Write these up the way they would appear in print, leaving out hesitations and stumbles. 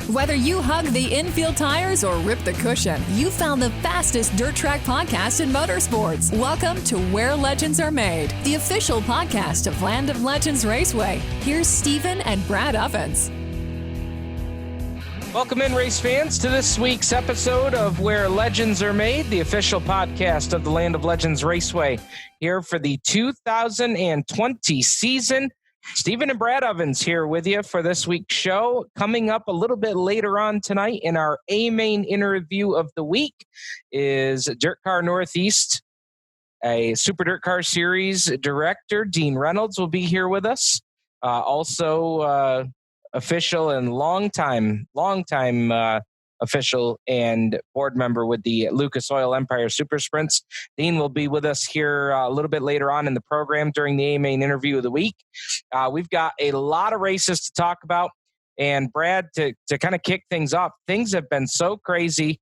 Whether you hug the infield tires or rip the cushion, you found the fastest dirt track podcast in motorsports. Welcome to Where Legends Are Made, the official podcast of Land of Legends Raceway. Here's Stephen and Brad Ovens. Welcome in, race fans, to this week's episode of Where Legends Are Made, the official podcast of the Land of Legends Raceway. Here for the 2020 season. Stephen and Brad Ovens here with you for this week's show. Coming up a little bit later on tonight in our A-Main interview of the week is DIRTcar Northeast, a Super DIRTcar Series director. Dean Reynolds will be here with us. Also official and longtime official and board member with the Lucas Oil Empire Super Sprints. Dean will be with us here a little bit later on in the program during the A-Main interview of the week. We've got a lot of races to talk about. And Brad, to kind of kick things off, things have been so crazy.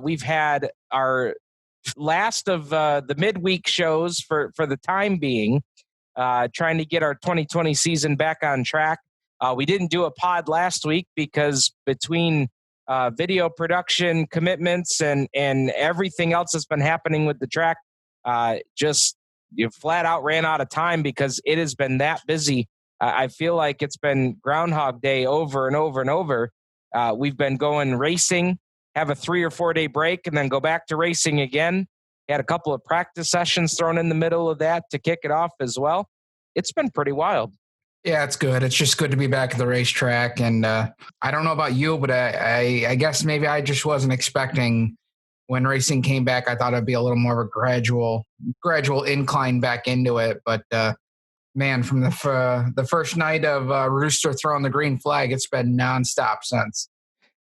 We've had our last of the midweek shows for the time being, trying to get our 2020 season back on track. We didn't do a pod last week because between video production commitments and everything else that's been happening with the track, just you flat out ran out of time because it has been that busy. I feel like it's been Groundhog Day over and over and over. We've been going racing, have a 3 or 4 day break, and then go back to racing again. Had a couple of practice sessions thrown in the middle of that to kick it off as well. It's been pretty wild. Yeah, it's good. It's just good to be back at the racetrack. And I don't know about you, but I guess maybe I just wasn't expecting when racing came back. I thought it'd be a little more of a gradual incline back into it. But man, from the first night of Rooster throwing the green flag, it's been nonstop since.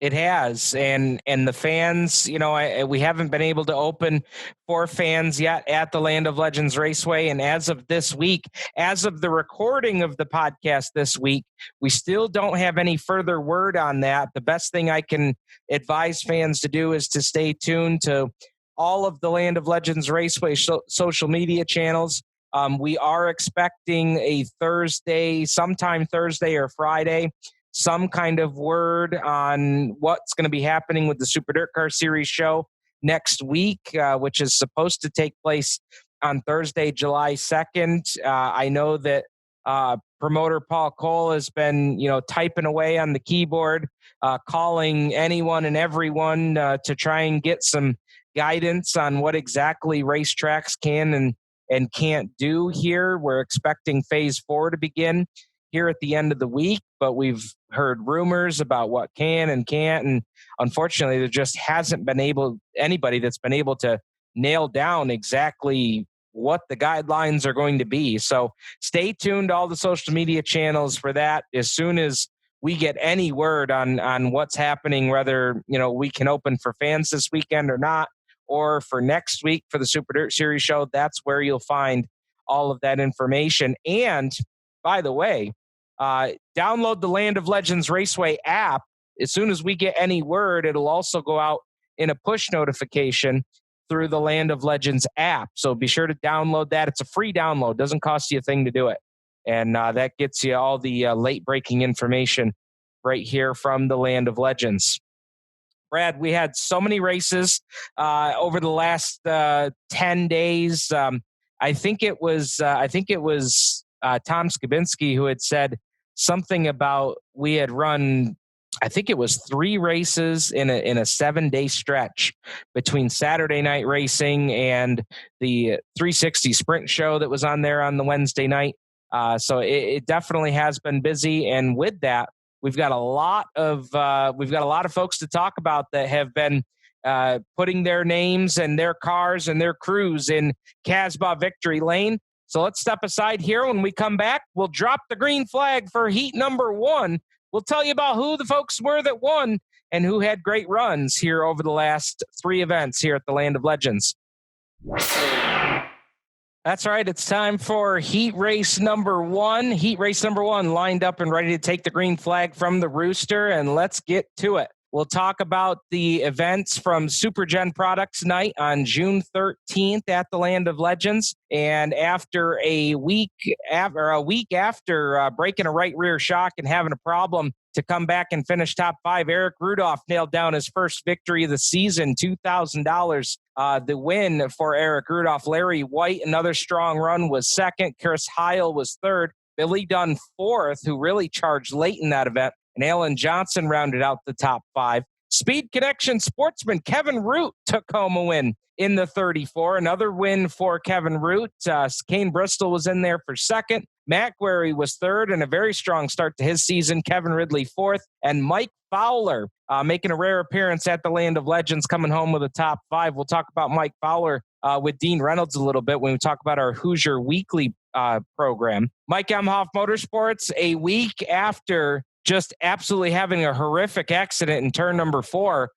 It has, and the fans, we haven't been able to open for fans yet at the Land of Legends Raceway, and as of this week, as of the recording of the podcast this week, we still don't have any further word on that. The best thing I can advise fans to do is to stay tuned to all of the Land of Legends Raceway social media channels. We are expecting a sometime Thursday or Friday, some kind of word on what's going to be happening with the Super DIRTcar Series show next week, which is supposed to take place on Thursday, July 2nd. I know that promoter Paul Cole has been, typing away on the keyboard, calling anyone and everyone to try and get some guidance on what exactly racetracks can and can't do here. We're expecting phase 4 to begin here at the end of the week, but we've heard rumors about what can and can't, and unfortunately there just hasn't been anybody that's been able to nail down exactly what the guidelines are going to be. So stay tuned to all the social media channels for that. As soon as we get any word on what's happening, whether we can open for fans this weekend or not, or for next week for the Super Dirt Series show, that's where you'll find all of that information. And by the way, download the Land of Legends Raceway app. As soon as we get any word, it'll also go out in a push notification through the Land of Legends app. So be sure to download that. It's a free download. Doesn't cost you a thing to do it. And that gets you all the late breaking information right here from the Land of Legends. Brad, we had so many races over the last 10 days. I think it was Tom Skabinski who had said something about we had run, I think it was 3 races in a 7-day stretch between Saturday night racing and the 360 sprint show that was on there on the Wednesday night. So it definitely has been busy. And with that, we've got a lot of folks to talk about that have been putting their names and their cars and their crews in Casbah Victory Lane. So let's step aside here. When we come back, we'll drop the green flag for heat number 1. We'll tell you about who the folks were that won and who had great runs here over the last 3 events here at the Land of Legends. That's right. It's time for heat race number 1. Heat race number 1 lined up and ready to take the green flag from the Rooster, and let's get to it. We'll talk about the events from Super Gen Products Night on June 13th at the Land of Legends. And after a week after breaking a right rear shock and having a problem to come back and finish top 5. Eric Rudolph nailed down his first victory of the season, $2,000. The win for Eric Rudolph. Larry White, another strong run, was second. Chris Heil was third. Billy Dunn fourth, who really charged late in that event. And Alan Johnson rounded out the top 5. Speed Connection sportsman Kevin Root took home a win in the 34. Another win for Kevin Root. Kane Bristol was in there for second. Matt Guerry was third, and a very strong start to his season. Kevin Ridley fourth, and Mike Fowler making a rare appearance at the Land of Legends, coming home with a top 5. We'll talk about Mike Fowler with Dean Reynolds a little bit when we talk about our Hoosier Weekly program. Mike Emhoff Motorsports, a week after just absolutely having a horrific accident in turn number 4,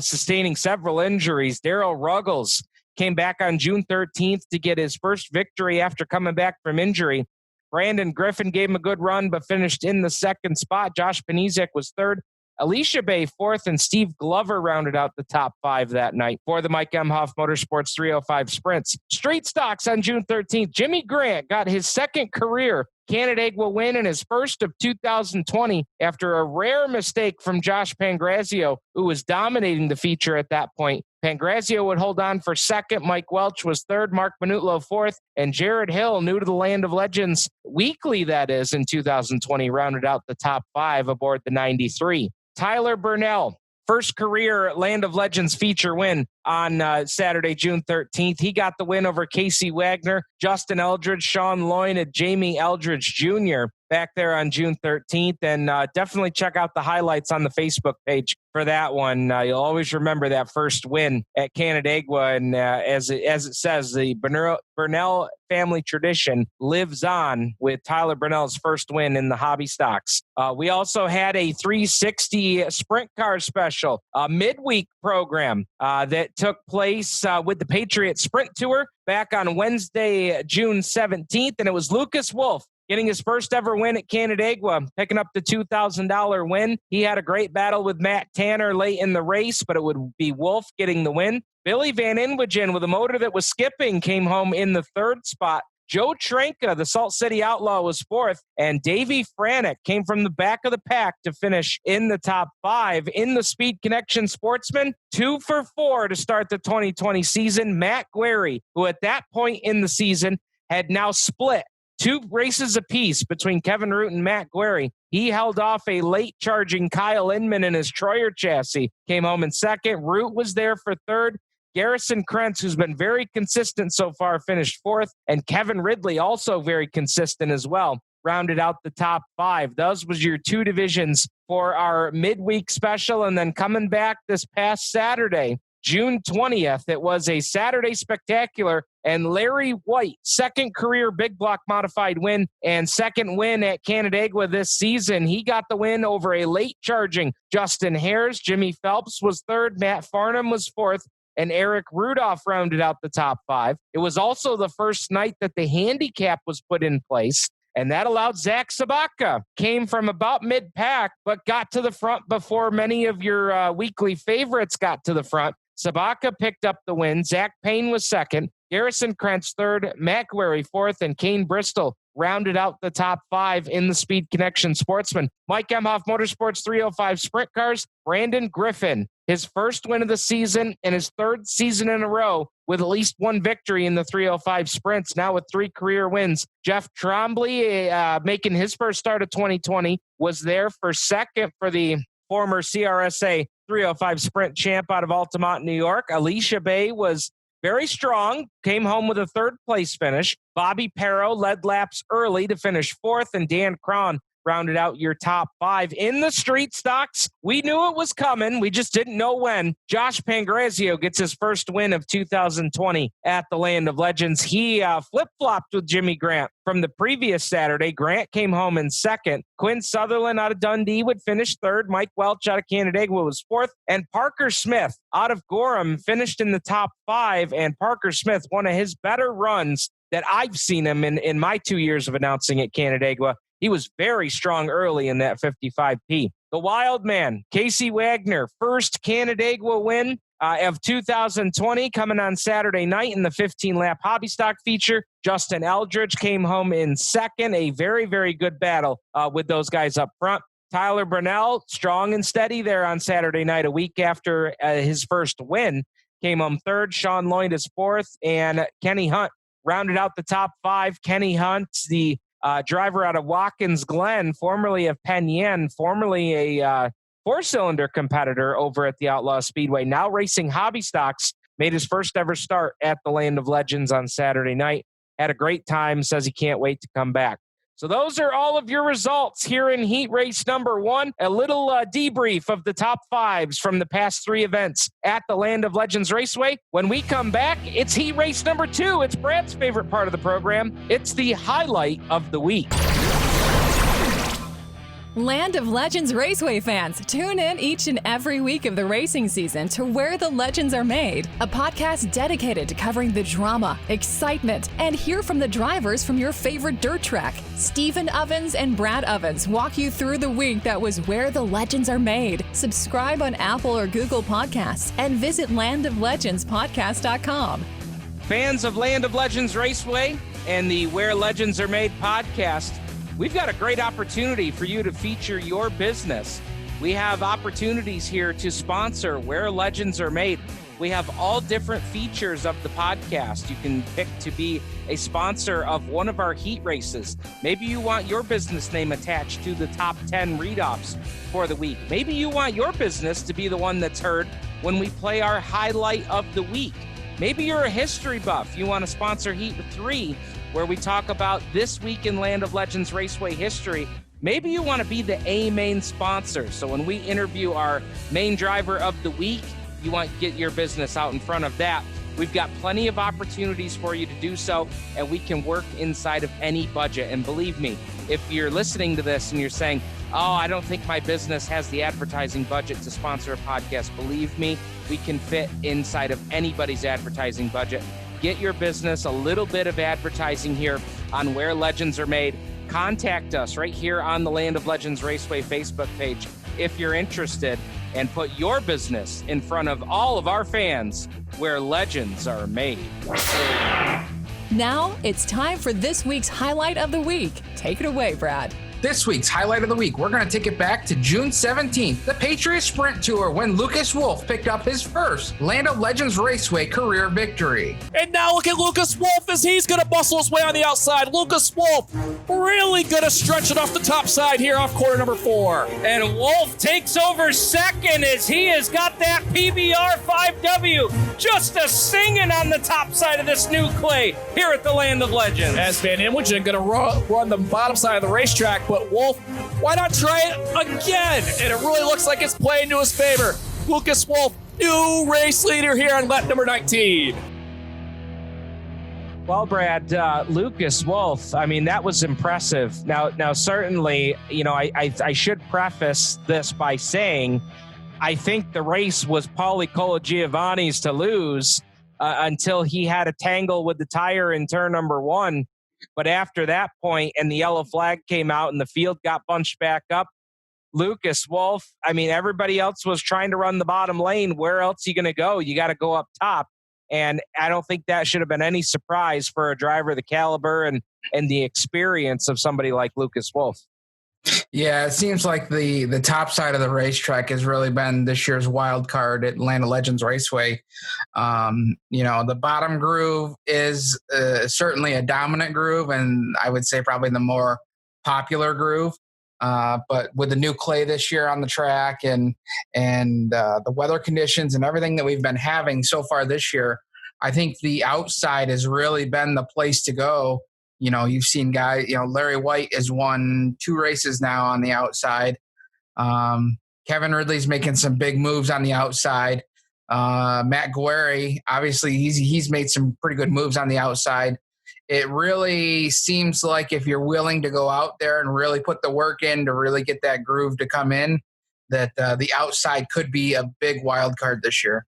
sustaining several injuries. Darryl Ruggles came back on June 13th to get his first victory after coming back from injury. Brandon Griffin gave him a good run, but finished in the second spot. Josh Panizek was third. Alicia Bay fourth, and Steve Glover rounded out the top 5 that night for the Mike Emhoff Motorsports 305 Sprints. Street Stocks on June 13th. Jimmy Grant got his second career Canandaigua win in his first of 2020 after a rare mistake from Josh Pangrazio, who was dominating the feature at that point. Pangrazio would hold on for second. Mike Welch was third. Mark Manutlo fourth. And Jared Hill, new to the Land of Legends weekly, that is, in 2020, rounded out the top 5 aboard the 93. Tyler Burnell, first career Land of Legends feature win on Saturday, June 13th. He got the win over Casey Wagner, Justin Eldridge, Sean Loyne, and Jamie Eldridge Jr. back there on June 13th. And definitely check out the highlights on the Facebook page for that one. You'll always remember that first win at Canandaigua. And as it says, the Burnell family tradition lives on with Tyler Burnell's first win in the hobby stocks. We also had a 360 sprint car special, a midweek program that took place with the Patriot Sprint Tour back on Wednesday, June 17th. And it was Lucas Wolf getting his first ever win at Canandaigua, picking up the $2,000 win. He had a great battle with Matt Tanner late in the race, but it would be Wolf getting the win. Billy Van Inwagen, with a motor that was skipping, came home in the third spot. Joe Trenka, the Salt City Outlaw, was fourth, and Davey Franick came from the back of the pack to finish in the top 5. In the Speed Connection Sportsman, 2 for 4 to start the 2020 season. Matt Guerry, who at that point in the season had now split 2 races apiece between Kevin Root and Matt Guerry. He held off a late charging Kyle Inman in his Troyer chassis, came home in second. Root was there for third. Garrison Krentz, who's been very consistent so far, finished fourth. And Kevin Ridley, also very consistent as well, rounded out the top 5. Those was your 2 divisions for our midweek special. And then coming back this past Saturday, June 20th, it was a Saturday spectacular, and Larry White, second career big block modified win and second win at Canandaigua this season. He got the win over a late charging Justin Hares. Jimmy Phelps was third. Matt Farnham was fourth. And Eric Rudolph rounded out the top 5. It was also the first night that the handicap was put in place, and that allowed Zach Sabaka. Came from about mid-pack, but got to the front before many of your weekly favorites got to the front. Sabaka picked up the win. Zach Payne was second. Garrison Krentz third. Matt Guerry fourth. And Kane Bristol rounded out the top 5 in the Speed Connection Sportsman. Mike Emhoff Motorsports 305 Sprint Cars. Brandon Griffin, his first win of the season and his third season in a row with at least 1 victory in the 305 Sprints, now with 3 career wins. Jeff Trombley, making his first start of 2020, was there for second for the former CRSA 305 Sprint champ out of Altamont, New York. Alicia Bay was very strong, came home with a 3rd place finish. Bobby Perro led laps early to finish 4th, and Dan Cron rounded out your top 5. In the street stocks, we knew it was coming. We just didn't know when. Josh Pangrazio gets his first win of 2020 at the Land of Legends. He flip-flopped with Jimmy Grant from the previous Saturday. Grant came home in second. Quinn Sutherland out of Dundee would finish third. Mike Welch out of Canandaigua was fourth. And Parker Smith out of Gorham finished in the top 5. And Parker Smith, one of his better runs that I've seen him in my 2 years of announcing at Canandaigua. He was very strong early in that 55P. The Wild Man, Casey Wagner, first Canandaigua win of 2020, coming on Saturday night in the 15-lap hobby stock feature. Justin Eldridge came home in second. A very, very good battle with those guys up front. Tyler Brunell, strong and steady there on Saturday night, a week after his first win. Came home third. Sean Lloyd is fourth. And Kenny Hunt rounded out the top five. Kenny Hunt, the driver out of Watkins Glen, formerly of Penn Yan, formerly a four-cylinder competitor over at the Outlaw Speedway, now racing hobby stocks, made his first ever start at the Land of Legends on Saturday night. Had a great time, says he can't wait to come back. So those are all of your results here in heat race number 1. A little debrief of the top fives from the past 3 events at the Land of Legends Raceway. When we come back, it's heat race number 2. It's Brad's favorite part of the program. It's the highlight of the week. Land of Legends Raceway fans, tune in each and every week of the racing season to Where the Legends Are Made, a podcast dedicated to covering the drama, excitement, and hear from the drivers from your favorite dirt track. Stephen Ovens and Brad Ovens walk you through the week that was Where the Legends Are Made. Subscribe on Apple or Google Podcasts and visit landoflegendspodcast.com. Fans of Land of Legends Raceway and the Where Legends Are Made podcast, we've got a great opportunity for you to feature your business. We have opportunities here to sponsor Where Legends Are Made. We have all different features of the podcast. You can pick to be a sponsor of one of our heat races. Maybe you want your business name attached to the top 10 read-offs for the week. Maybe you want your business to be the one that's heard when we play our highlight of the week. Maybe you're a history buff. You want to sponsor Heat 3, where we talk about this week in Land of Legends Raceway history. Maybe you want to be the main sponsor. So when we interview our main driver of the week, you want to get your business out in front of that. We've got plenty of opportunities for you to do so, and we can work inside of any budget. And believe me, if you're listening to this and you're saying, oh, I don't think my business has the advertising budget to sponsor a podcast, believe me, we can fit inside of anybody's advertising budget. Get your business a little bit of advertising here on Where Legends Are Made. Contact us right here on the Land of Legends Raceway Facebook page if you're interested, and put your business in front of all of our fans where legends are made. Now it's time for this week's highlight of the week. Take it away, Brad. This week's highlight of the week, we're going to take it back to June 17th, the Patriot Sprint Tour, when Lucas Wolf picked up his first Land of Legends Raceway career victory. And now look at Lucas Wolf as he's going to bustle his way on the outside. Lucas Wolf really going to stretch it off the top side here off corner number 4. And Wolf takes over second as he has got that PBR 5W just a singing on the top side of this new clay here at the Land of Legends. As Van Imwagen going to run the bottom side of the racetrack, but Wolf, why not try it again? And it really looks like it's playing to his favor. Lucas Wolf, new race leader here on lap number 19. Well, Brad, Lucas Wolf, I mean, that was impressive. Now, certainly, you know, I should preface this by saying I think the race was Paulie Colagiovanni's to lose until he had a tangle with the tire in turn number 1. But after that point, and the yellow flag came out and the field got bunched back up, Lucas Wolf, I mean, everybody else was trying to run the bottom lane. Where else are you going to go? You got to go up top. And I don't think that should have been any surprise for a driver the caliber and the experience of somebody like Lucas Wolf. Yeah, it seems like the top side of the racetrack has really been this year's wild card at Land of Legends Raceway. You know, the bottom groove is certainly a dominant groove, and I would say probably the more popular groove. But with the new clay this year on the track and the weather conditions and everything that we've been having so far this year, I think the outside has really been the place to go. You know, you've seen guys, you know, Larry White has won 2 races now on the outside. Kevin Ridley's making some big moves on the outside. Matt Guerri, obviously, he's made some pretty good moves on the outside. It really seems like if you're willing to go out there and really put the work in to really get that groove to come in, that the outside could be a big wild card this year.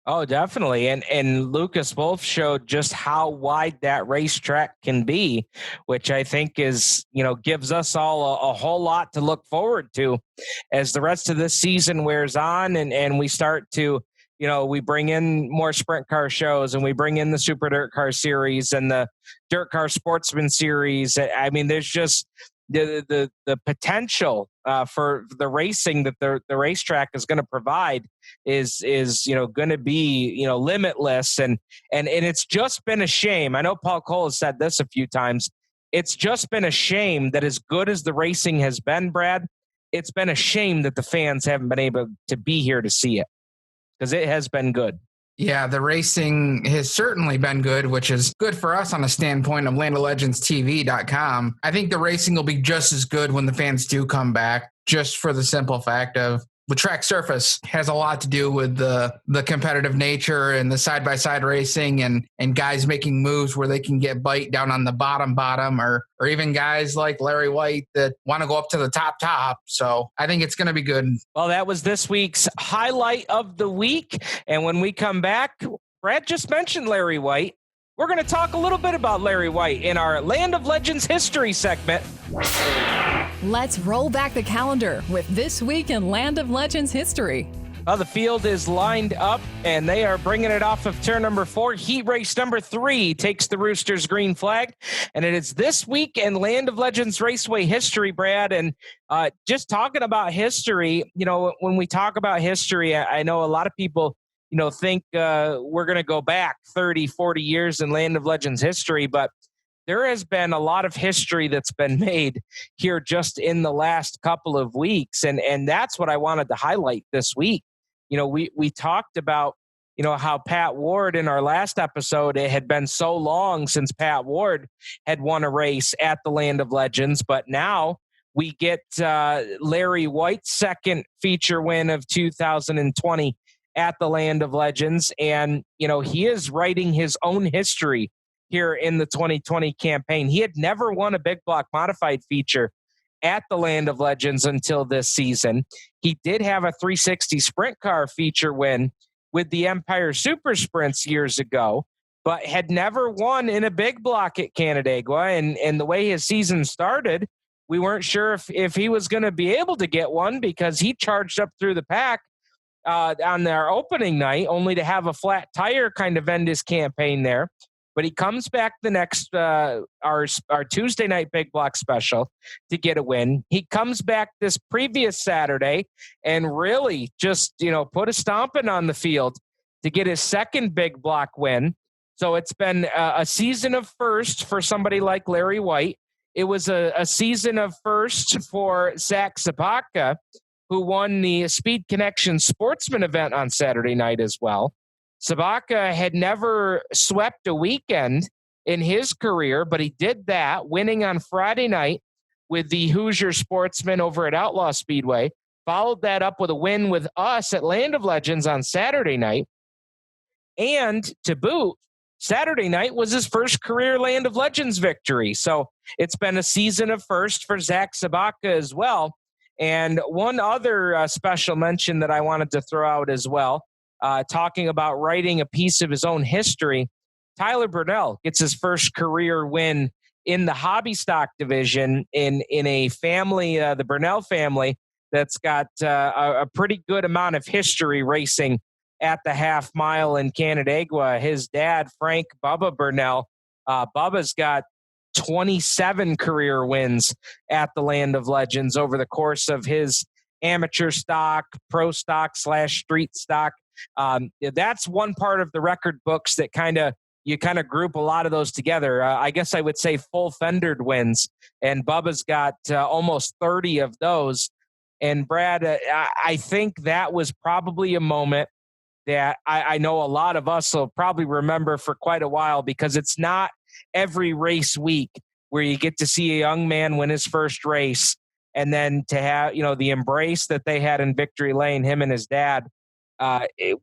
Oh, definitely. And Lucas Wolf showed just how wide that racetrack can be, which I think is, you know, gives us all a whole lot to look forward to as the rest of this season wears on and we start to, you know, we bring in more sprint car shows and we bring in the Super DIRTcar series and the DIRTcar Sportsman series. I mean, there's just the potential for the racing that the racetrack is going to provide is going to be limitless, and it's just been a shame. I know Paul Cole has said this a few times. It's just been a shame that as good as the racing has been, Brad, it's been a shame that the fans haven't been able to be here to see it, because it has been good. Yeah, the racing has certainly been good, which is good for us on a standpoint of landoflegendstv.com. I think the racing will be just as good when the fans do come back, just for the simple fact of the track surface has a lot to do with the competitive nature and the side-by-side racing and guys making moves where they can get bite down on the bottom, or even guys like Larry White that want to go up to the top. So I think it's going to be good. Well, that was this week's highlight of the week. And when we come back, Brad just mentioned Larry White. We're going to talk a little bit about Larry White in our Land of Legends history segment. Let's roll back the calendar with This Week in Land of Legends history. Well, the field is lined up, and they are bringing it off of turn number 4. Heat race number 3 takes the Roosters' green flag, and it is This Week in Land of Legends Raceway history, Brad. And just talking about history, when we talk about history, I know a lot of people think we're going to go back 30, 40 years in Land of Legends history, but there has been a lot of history that's been made here just in the last couple of weeks. And that's what I wanted to highlight this week. We talked about, how Pat Ward in our last episode, it had been so long since Pat Ward had won a race at the Land of Legends, but now we get Larry White's second feature win of 2020 at the Land of Legends. And, he is writing his own history here in the 2020 campaign. He had never won a big block modified feature at the Land of Legends until this season. He did have a 360 sprint car feature win with the Empire Super Sprints years ago, but had never won in a big block at Canandaigua. And the way his season started, we weren't sure if he was going to be able to get one, because he charged up through the pack on their opening night, only to have a flat tire kind of end his campaign there. But he comes back the next our Tuesday night big block special to get a win. He comes back this previous Saturday and really just put a stomping on the field to get his second big block win. So it's been a season of first for somebody like Larry White. It was a season of first for Zach Sabaka, who won the Speed Connection Sportsman event on Saturday night as well. Sabaka had never swept a weekend in his career, but he did that, winning on Friday night with the Hoosier Sportsman over at Outlaw Speedway. Followed that up with a win with us at Land of Legends on Saturday night. And to boot, Saturday night was his first career Land of Legends victory. So it's been a season of first for Zach Sabaka as well. And one other special mention that I wanted to throw out as well, talking about writing a piece of his own history, Tyler Burnell gets his first career win in the hobby stock division in a family, the Burnell family, that's got a pretty good amount of history racing at the half mile in Canandaigua. His dad, Frank Bubba Burnell, Bubba's got 27 career wins at the Land of Legends over the course of his amateur stock, pro stock / street stock. That's one part of the record books that you group a lot of those together. I guess I would say full fendered wins, and Bubba's got almost 30 of those. And Brad, I think that was probably a moment that I know a lot of us will probably remember for quite a while, because it's not every race week where you get to see a young man win his first race, and then to have, the embrace that they had in Victory Lane, him and his dad,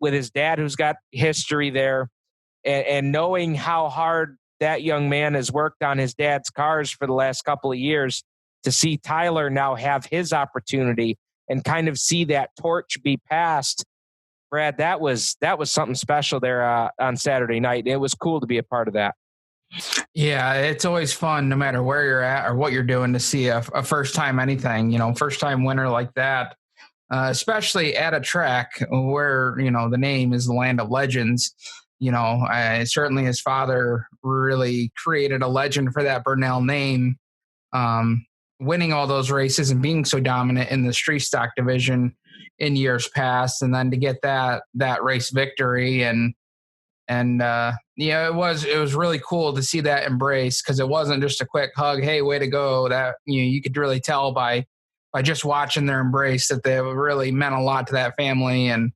with his dad who's got history there, and knowing how hard that young man has worked on his dad's cars for the last couple of years, to see Tyler now have his opportunity and kind of see that torch be passed. Brad, that was something special there on Saturday night. It was cool to be a part of that. Yeah, it's always fun, no matter where you're at or what you're doing, to see a first time anything, first time winner like that, especially at a track where, the name is the Land of Legends. Certainly his father really created a legend for that Burnell name. winning all those races and being so dominant in the street stock division in years past, and then to get that race victory and it was really cool to see that embrace, because it wasn't just a quick hug, hey, way to go. That you could really tell by just watching their embrace that they really meant a lot to that family and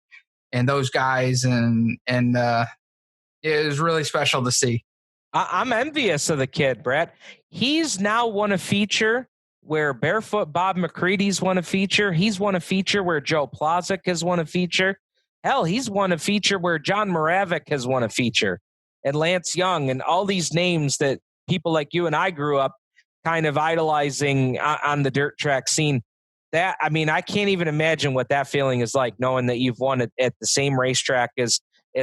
those guys, and it was really special to see. I'm envious of the kid, Brett. He's now won a feature where Barefoot Bob McCready's won a feature. He's won a feature where Joe Plazik has won a feature. Hell, he's won a feature where John Moravec has won a feature, and Lance Young, and all these names that people like you and I grew up kind of idolizing on the dirt track scene. That, I mean, I can't even imagine what that feeling is like, knowing that you've won at the same racetrack as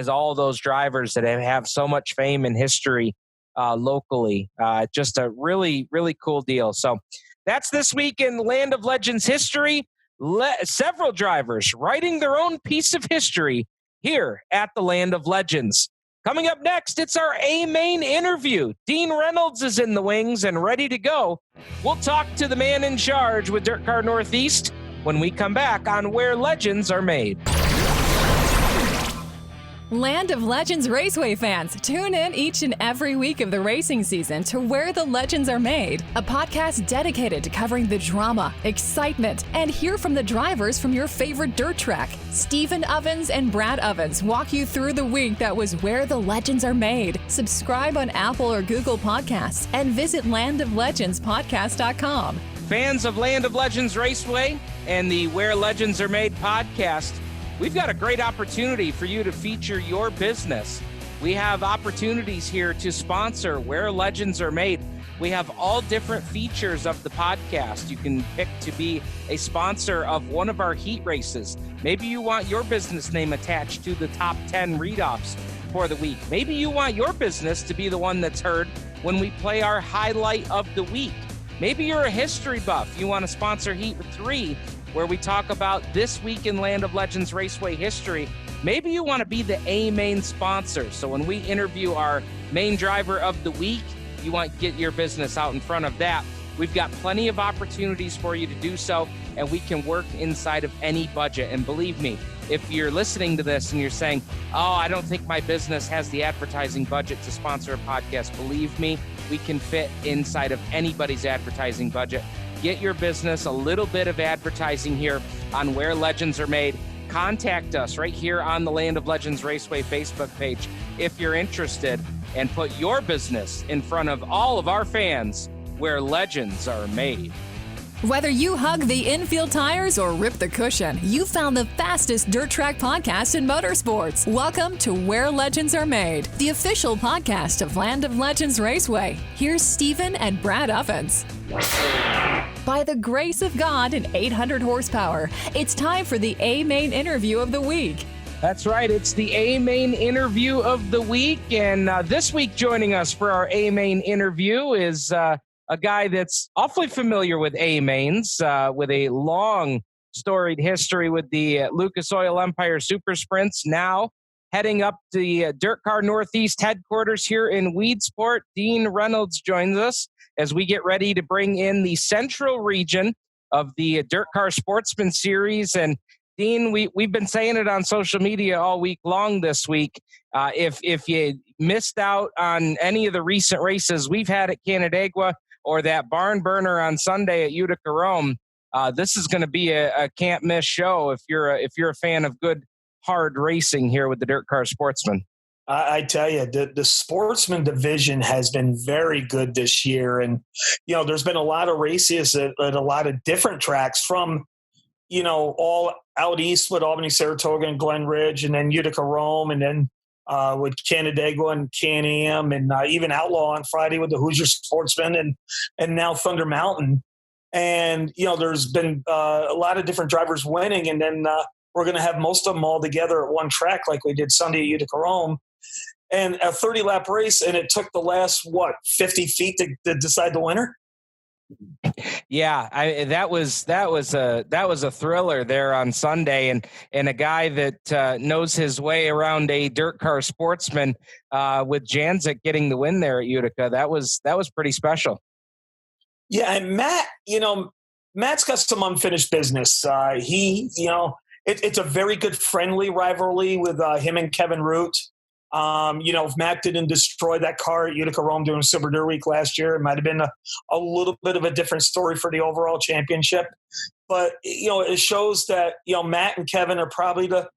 all those drivers that have so much fame and history locally. Just a really, really cool deal. So that's this week in Land of Legends history. Several drivers writing their own piece of history here at the Land of Legends. Coming up next, it's our A-Main interview. Dean Reynolds is in the wings and ready to go. We'll talk to the man in charge with DIRTcar Northeast when we come back on Where Legends Are Made. Land of Legends Raceway fans, tune in each and every week of the racing season to Where the Legends Are Made, a podcast dedicated to covering the drama, excitement, and hear from the drivers from your favorite dirt track. Stephen Ovens and Brad Ovens walk you through the week that was Where the Legends Are Made. Subscribe on Apple or Google Podcasts and visit landoflegendspodcast.com. Fans of Land of Legends Raceway and the Where Legends Are Made podcast, we've got a great opportunity for you to feature your business. We have opportunities here to sponsor Where Legends Are Made. We have all different features of the podcast. You can pick to be a sponsor of one of our heat races. Maybe you want your business name attached to the top 10 read-offs for the week. Maybe you want your business to be the one that's heard when we play our highlight of the week. Maybe you're a history buff. You want to sponsor Heat 3, where we talk about this week in Land of Legends Raceway history. Maybe you want to be the A-Main sponsor. So when we interview our main driver of the week, you want to get your business out in front of that. We've got plenty of opportunities for you to do so, and we can work inside of any budget. And believe me, if you're listening to this and you're saying, oh, I don't think my business has the advertising budget to sponsor a podcast, believe me, we can fit inside of anybody's advertising budget. Get your business a little bit of advertising here on Where Legends Are Made. Contact us right here on the Land of Legends Raceway Facebook page if you're interested, and put your business in front of all of our fans where legends are made. Whether you hug the infield tires or rip the cushion, you found the fastest dirt track podcast in motorsports. Welcome to Where Legends Are Made, the official podcast of Land of Legends Raceway. Here's Stephen and Brad Ovens. By the grace of God and 800 horsepower, it's time for the A-Main interview of the week. That's right. It's the A-Main interview of the week. And this week joining us for our A-Main interview is a guy that's awfully familiar with A-Mains, with a long storied history with the Lucas Oil Empire Super Sprints, now heading up the DIRTcar Northeast headquarters here in Weedsport. Dean Reynolds joins us as we get ready to bring in the central region of the DIRTcar Sportsman Series. And Dean, we've been saying it on social media all week long this week. If you missed out on any of the recent races we've had at Canandaigua or that barn burner on Sunday at Utica-Rome, this is going to be a can't miss show if you're a fan of good, hard racing here with the DIRTcar Sportsman. I tell you, the sportsman division has been very good this year. And, there's been a lot of races at a lot of different tracks from, all out east with Albany, Saratoga, and Glen Ridge, and then Utica-Rome, and then with Canandaigua and Can-Am, and even Outlaw on Friday with the Hoosier Sportsman, and now Thunder Mountain. And, there's been a lot of different drivers winning, and then we're going to have most of them all together at one track like we did Sunday at Utica-Rome. And a 30-lap race, and it took the last, 50 feet to decide the winner? Yeah, that was a thriller there on Sunday, and a guy that knows his way around a DIRTcar Sportsman with Janzik getting the win there at Utica. That was pretty special. Yeah, and Matt's got some unfinished business. It's a very good friendly rivalry with him and Kevin Root. If Matt didn't destroy that car at Utica-Rome during Super Dirt Week last year, it might have been a little bit of a different story for the overall championship. But, it shows that, Matt and Kevin are probably the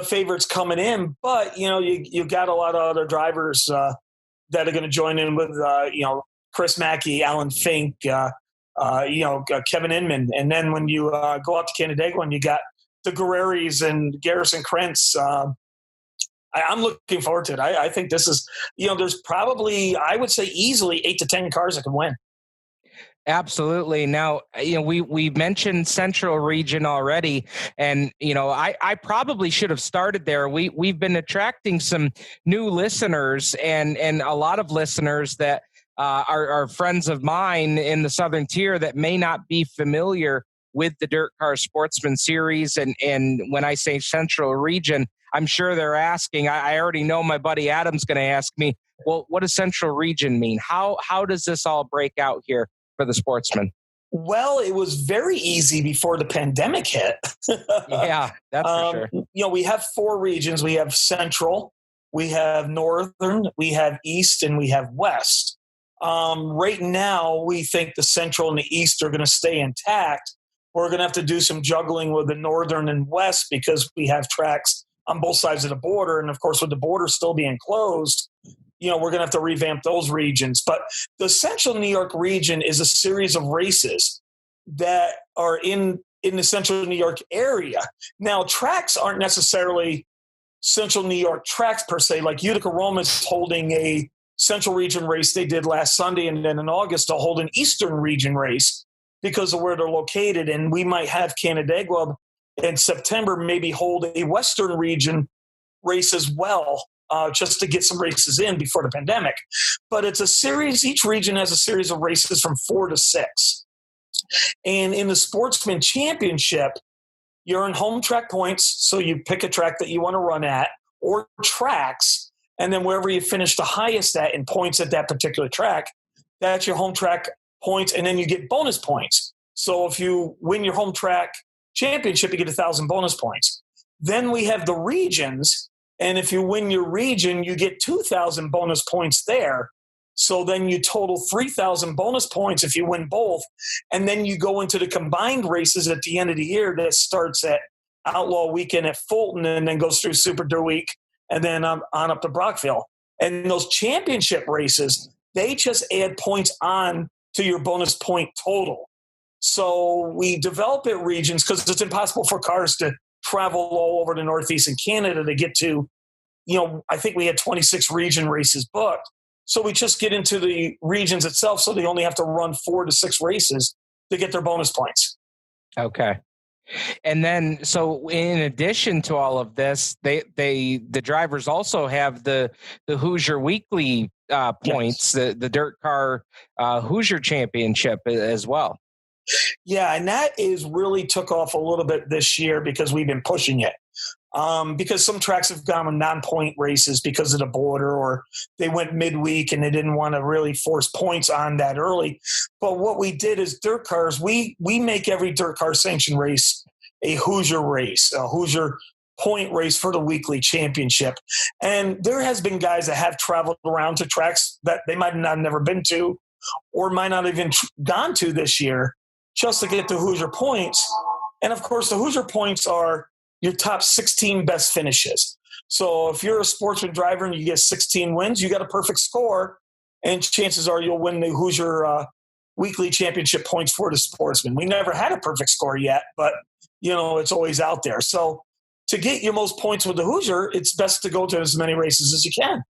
favorites coming in. But, you got a lot of other drivers that are going to join in with, Chris Mackey, Alan Fink, Kevin Inman. And then when you go out to Canandaigua and you got the Guerreris and Garrison Krentz, I'm looking forward to it. I think this is, there's probably, I would say easily 8 to 10 cars that can win. Absolutely. Now, we mentioned Central Region already, and I probably should have started there. We've been attracting some new listeners and a lot of listeners that are friends of mine in the Southern Tier that may not be familiar with the DIRTcar Sportsman Series. And when I say Central Region, I'm sure they're asking. I already know my buddy Adam's going to ask me, well, what does Central Region mean? How does this all break out here for the Sportsman? Well, it was very easy before the pandemic hit. Yeah, that's for sure. We have 4 regions. We have Central, we have Northern, we have East, and we have West. Right now, we think the Central and the East are going to stay intact. We're going to have to do some juggling with the Northern and West because we have tracks on both sides of the border. And, of course, with the border still being closed, we're going to have to revamp those regions. But the Central New York region is a series of races that are in the Central New York area. Now, tracks aren't necessarily Central New York tracks per se. Like Utica-Rome is holding a Central Region race they did last Sunday, and then in August they'll hold an Eastern Region race because of where they're located. And we might have Canandaigua in September maybe hold a Western Region race as well, just to get some races in before the pandemic. But it's a series. Each region has a series of races from 4 to 6. And in the Sportsman Championship, you earn home track points. So you pick a track that you want to run at or tracks. And then wherever you finish the highest at in points at that particular track, that's your home track points. And then you get bonus points. So if you win your home track championship, you get 1,000 bonus points. Then we have the regions. And if you win your region, you get 2,000 bonus points there. So then you total 3,000 bonus points if you win both. And then you go into the combined races at the end of the year that starts at Outlaw Weekend at Fulton and then goes through Super Dirt Week and then on up to Brockville. And those championship races, they just add points on to your bonus point total. So we develop it regions because it's impossible for cars to travel all over the Northeast and Canada to get to, I think we had 26 region races booked. So we just get into the regions itself. So they only have to run 4 to 6 races to get their bonus points. Okay. And then, so in addition to all of this, the drivers also have the Hoosier Weekly points, yes. the DIRTcar Hoosier Championship as well. Yeah, and that is really took off a little bit this year because we've been pushing it. Because some tracks have gone with non-point races because of the border, or they went midweek and they didn't want to really force points on that early. But what we did is DIRTcars, we make every DIRTcar sanctioned race a Hoosier race, a Hoosier point race for the weekly championship. And there has been guys that have traveled around to tracks that they might not have never been to or might not even gone to this year just to get the Hoosier points. And of course, the Hoosier points are your top 16 best finishes. So if you're a Sportsman driver and you get 16 wins, you got a perfect score, and chances are you'll win the Hoosier Weekly Championship points for the Sportsman. We never had a perfect score yet, but it's always out there. So to get your most points with the Hoosier, it's best to go to as many races as you can.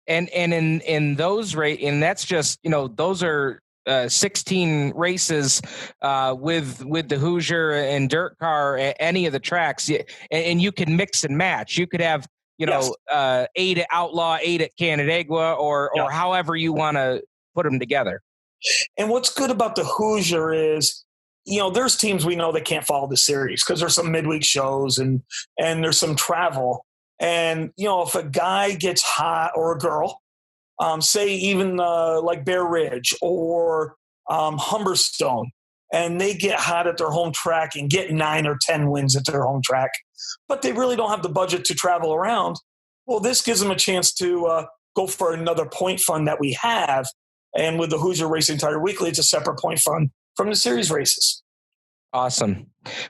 And in those and that's just those are 16 races with the Hoosier and DIRTcar, any of the tracks, and you can mix and match. You could have, yes. 8 at Outlaw, 8 at Canandaigua, or however you want to put them together. And what's good about the Hoosier is, there's teams we know that can't follow the series because there's some midweek shows and there's some travel. And, if a guy gets hot or a girl, say even like Bear Ridge or Humberstone, and they get hot at their home track and get 9 or 10 wins at their home track, but they really don't have the budget to travel around. Well, this gives them a chance to go for another point fund that we have. And with the Hoosier Racing Tire Weekly, it's a separate point fund from the series races. Awesome.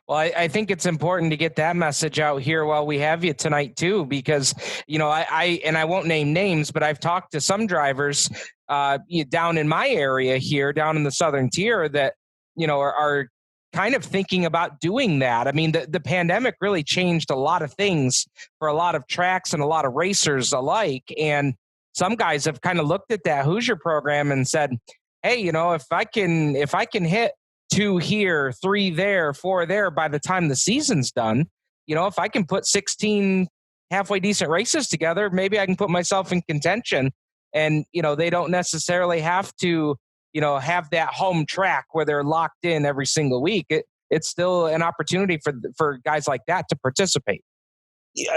Well, I think it's important to get that message out here while we have you tonight too, because, I won't name names, but I've talked to some drivers down in my area here, down in the Southern Tier that, are kind of thinking about doing that. I mean, the pandemic really changed a lot of things for a lot of tracks and a lot of racers alike. And some guys have kind of looked at that Hoosier program and said, hey, if I can hit 2 here, 3 there, 4 there by the time the season's done, if I can put 16 halfway decent races together, maybe I can put myself in contention. And, they don't necessarily have to, have that home track where they're locked in every single week. It's still an opportunity for guys like that to participate.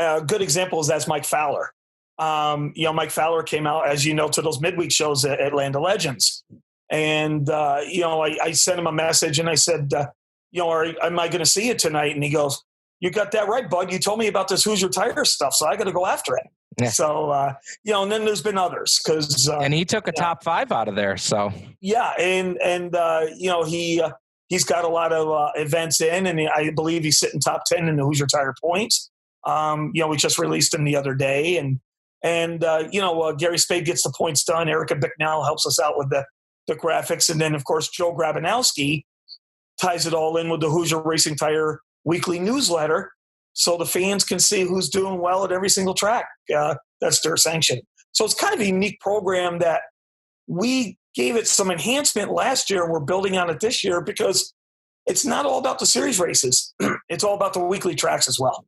A good example is that's Mike Fowler. Mike Fowler came out, as you know, to those midweek shows at Land of Legends. And, I sent him a message and I said, am I going to see you tonight? And he goes, you got that right, bud. You told me about this Hoosier Tire stuff, so I got to go after it. Yeah. So, and then there's been others because. And he took a top 5 out of there. So. Yeah. And he's got a lot of events in, and I believe he's sitting top 10 in the Hoosier Tire points. We just released him the other day, and Gary Spade gets the points done. Erica Bicknell helps us out with the graphics. And then, of course, Joe Grabanowski ties it all in with the Hoosier Racing Tire weekly newsletter so the fans can see who's doing well at every single track that's their sanction. So it's kind of a unique program that we gave it some enhancement last year, and we're building on it this year because it's not all about the series races. It's all about the weekly tracks as well.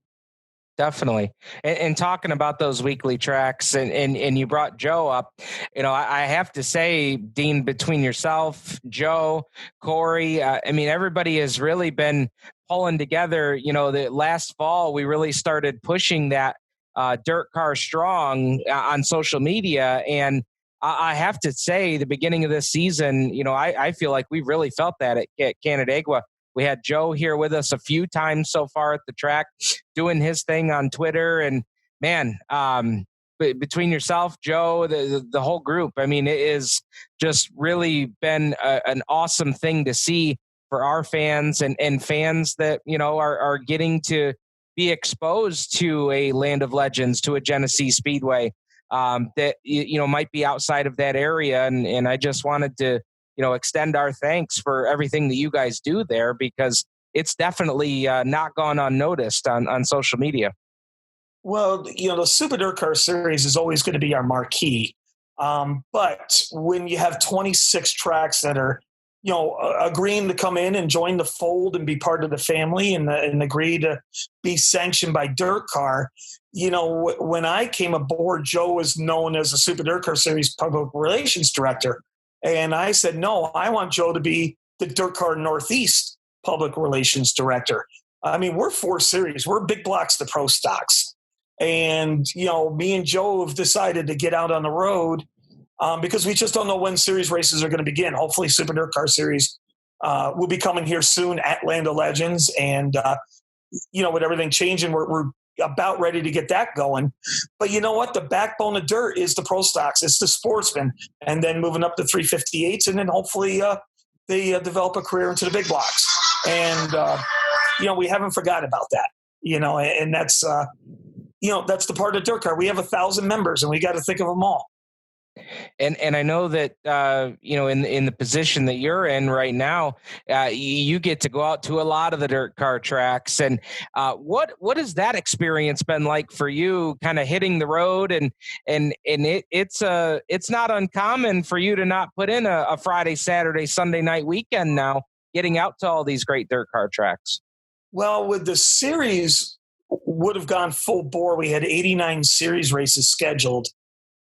Definitely. And talking about those weekly tracks and you brought Joe up, I have to say, Dean, between yourself, Joe, Corey, everybody has really been pulling together. The last fall, we really started pushing that DIRTcar strong on social media. And I have to say, the beginning of this season, I feel like we really felt that at Canandaigua. We had Joe here with us a few times so far at the track, doing his thing on Twitter. And man, between yourself, Joe, the whole group, it is just really been an awesome thing to see for our fans and fans that, are getting to be exposed to a Land of Legends, to a Genesee Speedway that, might be outside of that area. And I just wanted to, extend our thanks for everything that you guys do there, because it's definitely not gone unnoticed on social media. Well, the Super DIRTcar series is always going to be our marquee. But when you have 26 tracks that are, agreeing to come in and join the fold and be part of the family and agree to be sanctioned by DIRTcar, when I came aboard, Joe was known as the Super DIRTcar series public relations director. And I said, no, I want Joe to be the DIRTcar Northeast public relations director. We're 4 series. We're big blocks to pro stocks. And, me and Joe have decided to get out on the road because we just don't know when series races are going to begin. Hopefully Super DIRTcar series will be coming here soon at Land of Legends. And, with everything changing, we're about ready to get that going. But you know what? The backbone of dirt is the pro stocks. It's the Sportsman, and then moving up to 358s, and then hopefully they develop a career into the big blocks. And we haven't forgot about that. And that's that's the part of DIRTcar. We have 1,000 members, and we got to think of them all. And I know that, in the position that you're in right now, you get to go out to a lot of the DIRTcar tracks. And what has that experience been like for you, kind of hitting the road? And it's not uncommon for you to not put in a Friday, Saturday, Sunday night weekend now, getting out to all these great DIRTcar tracks. Well, with the series would have gone full bore. We had 89 series races scheduled.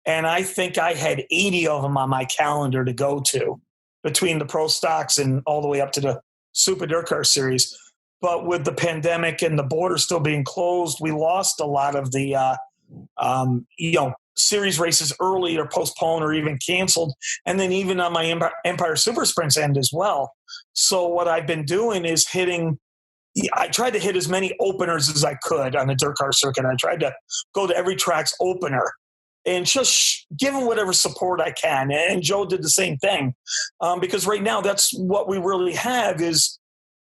And I think I had 80 of them on my calendar to go to, between the pro stocks and all the way up to the Super DIRTcar series. But with the pandemic and the border still being closed, we lost a lot of the, series races early or postponed or even canceled. And then even on my Empire Super Sprints end as well. So what I've been doing is I tried to hit as many openers as I could on the DIRTcar circuit. I tried to go to every track's opener and just give them whatever support I can. And Joe did the same thing, because right now that's what we really have is,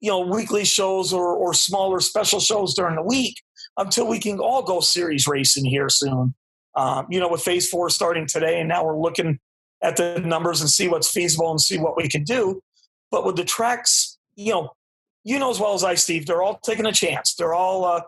weekly shows or smaller special shows during the week until we can all go series racing here soon. With phase 4 starting today, and now we're looking at the numbers and see what's feasible and see what we can do. But with the tracks, you know as well as I, Steve, they're all taking a chance. They're all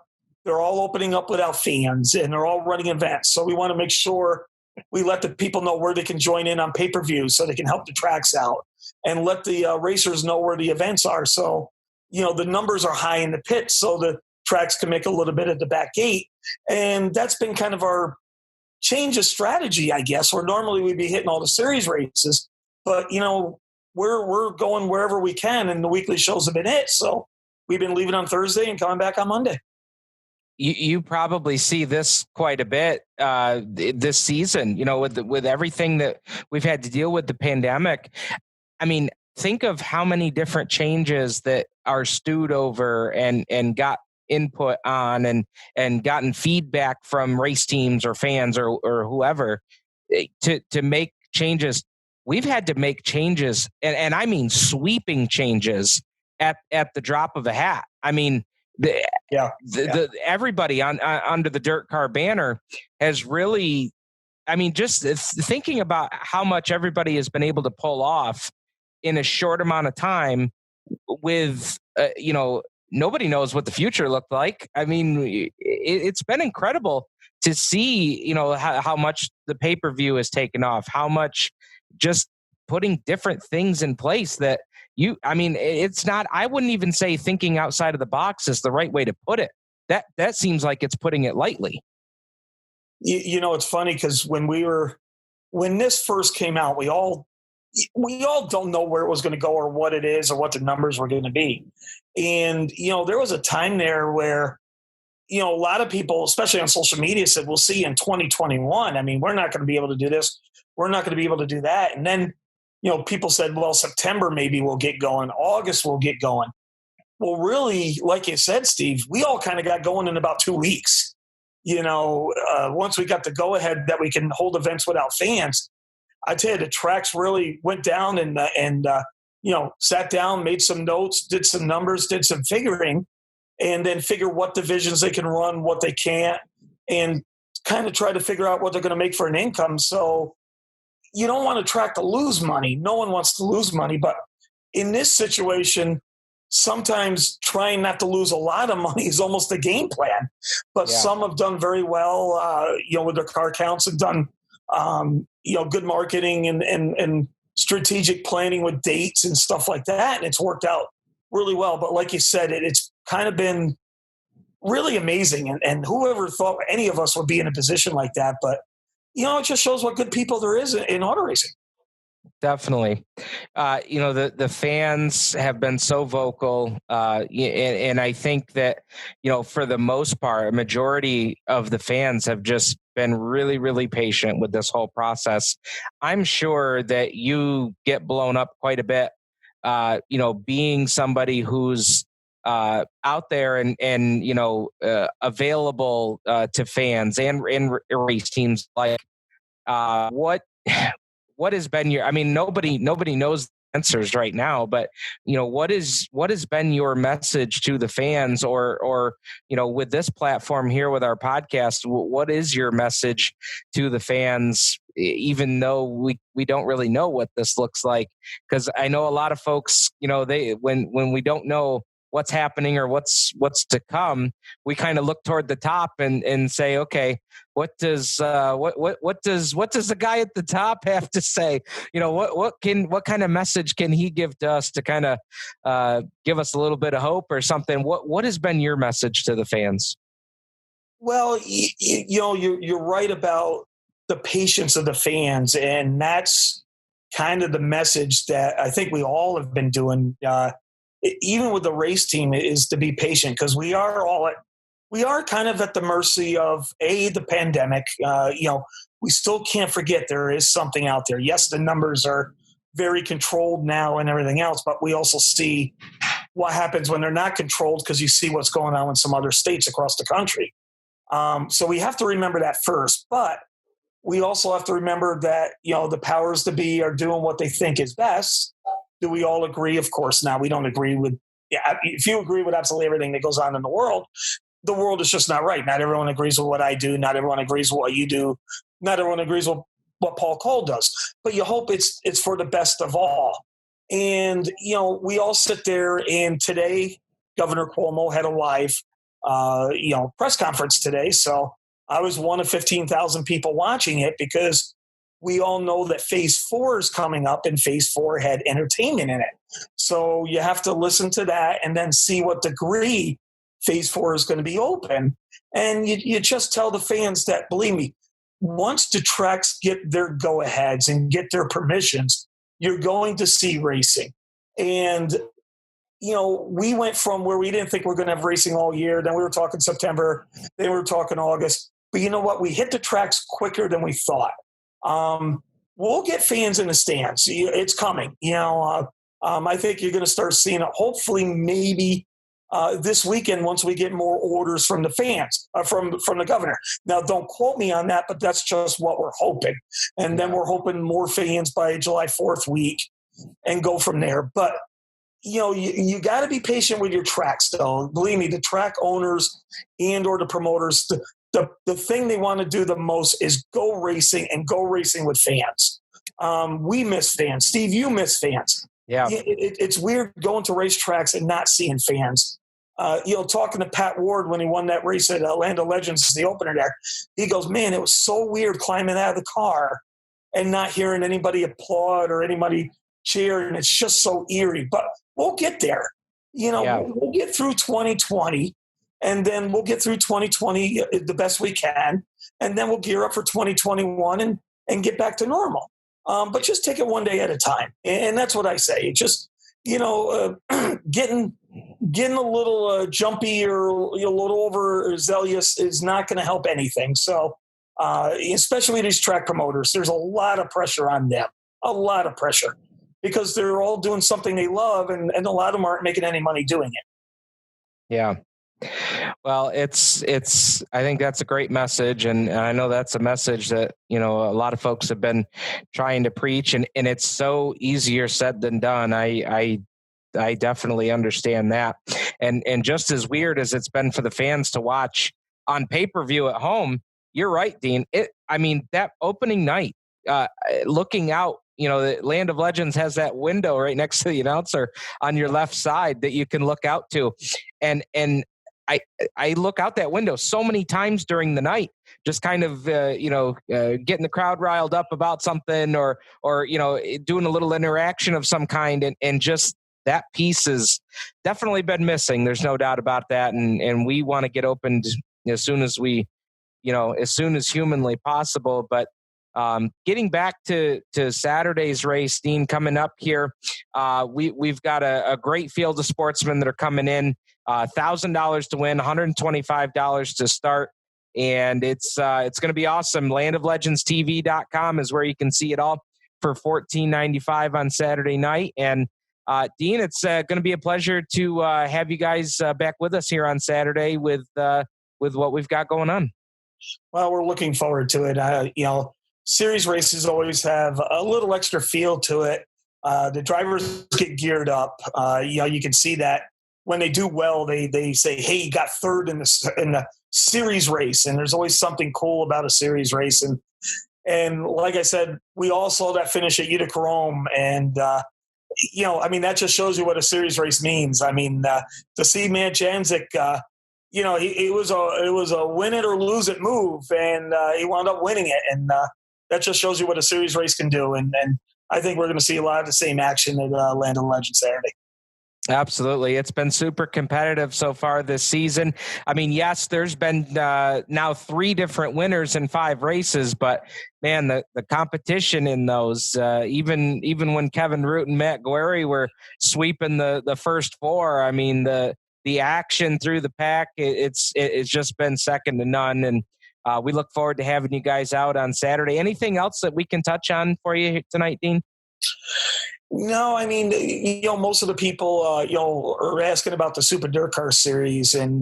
opening up without fans, and they're all running events. So we want to make sure we let the people know where they can join in on pay-per-view so they can help the tracks out, and let the racers know where the events are. So, the numbers are high in the pit so the tracks can make a little bit at the back gate. And that's been kind of our change of strategy, I guess, where normally we'd be hitting all the series races. But, we're going wherever we can, and the weekly shows have been it. So we've been leaving on Thursday and coming back on Monday. You probably see this quite a bit this season, with everything that we've had to deal with the pandemic. I mean, think of how many different changes that are stewed over and got input on and gotten feedback from race teams or fans or whoever to make changes. We've had to make changes, and I mean sweeping changes at the drop of a hat. I mean, everybody under the DIRTcar banner has really, just thinking about how much everybody has been able to pull off in a short amount of time with, nobody knows what the future looked like. I mean, it's been incredible to see, how much the pay-per-view has taken off, how much just putting different things in place that it's not, I wouldn't even say thinking outside of the box is the right way to put it. That seems like it's putting it lightly. It's funny because when this first came out, we all don't know where it was going to go or what it is or what the numbers were going to be. And, there was a time there where, a lot of people, especially on social media, said, we'll see in 2021. I mean, we're not going to be able to do this. We're not going to be able to do that. And then, people said, well, September maybe we'll get going. August we'll get going. Well, really, like you said, Steve, we all kind of got going in about 2 weeks. Once we got the go-ahead that we can hold events without fans, I tell you, the tracks really went down and sat down, made some notes, did some numbers, did some figuring, and then figure what divisions they can run, what they can't, and kind of try to figure out what they're going to make for an income. So you don't want a track to lose money. No one wants to lose money. But in this situation, sometimes trying not to lose a lot of money is almost a game plan. But some have done very well, with their car counts, have done, good marketing and strategic planning with dates and stuff like that. And it's worked out really well. But like you said, it's kind of been really amazing. And whoever thought any of us would be in a position like that. But, it just shows what good people there is in auto racing. Definitely. The fans have been so vocal. And I think that, for the most part, a majority of the fans have just been really, really patient with this whole process. I'm sure that you get blown up quite a bit, being somebody who's out there and available to fans and race teams. Like, what has been your? I mean, nobody knows the answers right now, but what has been your message to the fans, or with this platform here with our podcast, what is your message to the fans? Even though we don't really know what this looks like, because I know a lot of folks, they when we don't know what's happening or what's to come, we kind of look toward the top and say, okay, what does the guy at the top have to say? What kind of message can he give to us to kind of give us a little bit of hope or something? What has been your message to the fans? Well, you're right about the patience of the fans, and that's kind of the message that I think we all have been doing. Even with the race team, is to be patient, because we are kind of at the mercy of the pandemic. we still can't forget there is something out there. Yes, the numbers are very controlled now and everything else, but we also see what happens when they're not controlled, because you see what's going on in some other states across the country. So we have to remember that first, but we also have to remember that, the powers to be are doing what they think is best. Do we all agree? Of course not. We don't agree with, if you agree with absolutely everything that goes on in the world is just not right. Not everyone agrees with what I do. Not everyone agrees with what you do. Not everyone agrees with what Paul Cole does, but you hope it's for the best of all. And, we all sit there, and today Governor Cuomo had a live, press conference today. So I was one of 15,000 people watching it, because we all know that phase 4 is coming up, and phase 4 had entertainment in it. So you have to listen to that and then see what degree phase 4 is going to be open. And you just tell the fans that, believe me, once the tracks get their go-aheads and get their permissions, you're going to see racing. And, we went from where we didn't think we were going to have racing all year. Then we were talking September. Then we were talking August. But you know what? We hit the tracks quicker than we thought. We'll get fans in the stands. It's coming. I think you're going to start seeing it, hopefully, maybe this weekend, once we get more orders from the fans, from the governor. Now, don't quote me on that, but that's just what we're hoping. And then we're hoping more fans by July 4th week and go from there. But, you got to be patient with your tracks, though. Believe me, the track owners and or the promoters, the thing they want to do the most is go racing, and go racing with fans. We miss fans. Steve, you miss fans. Yeah, it's weird going to racetracks and not seeing fans. Talking to Pat Ward when he won that race at Land of Legends, the opener there, he goes, "Man, it was so weird climbing out of the car and not hearing anybody applaud or anybody cheer, and it's just so eerie." But we'll get there. We'll get through 2020, and then we'll get through 2020 the best we can, and then we'll gear up for 2021 and get back to normal. But just take it one day at a time. And that's what I say. Just, getting a little jumpy or a little overzealous is not going to help anything. So, especially these track promoters, there's a lot of pressure on them, a lot of pressure, because they're all doing something they love, and a lot of them aren't making any money doing it. Yeah. Well, it's, I think that's a great message. And I know that's a message that, a lot of folks have been trying to preach, and it's so easier said than done. I definitely understand that. And just as weird as it's been for the fans to watch on pay-per-view at home, you're right, Dean. That opening night, looking out, the Land of Legends has that window right next to the announcer on your left side that you can look out to. And I look out that window so many times during the night, just kind of, getting the crowd riled up about something or doing a little interaction of some kind. And just that piece has definitely been missing. There's no doubt about that. And we want to get opened as soon as as soon as humanly possible. But getting back to Saturday's race, Dean, coming up here, we've got a great field of sportsmen that are coming in. $1,000 to win, $125 to start, and it's going to be awesome. LandofLegendsTV.com is where you can see it all for $14.95 on Saturday night. And Dean, it's going to be a pleasure to have you guys back with us here on Saturday with what we've got going on. Well, we're looking forward to it. Series races always have a little extra feel to it. The drivers get geared up. You can see that. When they do well, they say, "Hey, you got third in the series race," and there's always something cool about a series race. And like I said, we all saw that finish at Utica-Rome, and that just shows you what a series race means. To see Matt Janzik, it was a win it or lose it move, and he wound up winning it, and that just shows you what a series race can do. And I think we're going to see a lot of the same action at Land of Legends Saturday. Absolutely. It's been super competitive so far this season. Yes, there's been now 3 different winners in 5 races, but man, the competition in those, even when Kevin Root and Matt Guerri were sweeping the first 4, the action through the pack, it's just been second to none. And we look forward to having you guys out on Saturday. Anything else that we can touch on for you tonight, Dean? No, I mean, most of the people, are asking about the Super DIRTcar series, and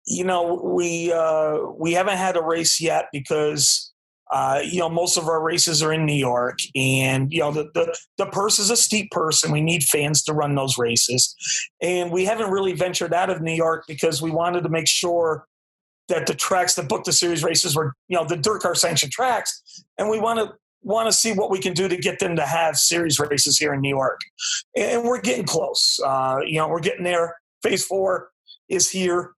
we haven't had a race yet because most of our races are in New York, and the purse is a steep purse, and we need fans to run those races, and we haven't really ventured out of New York because we wanted to make sure that the tracks that book the series races were the DIRTcar sanctioned tracks, and we want to see what we can do to get them to have series races here in New York. And we're getting close. We're getting there. Phase 4 is here.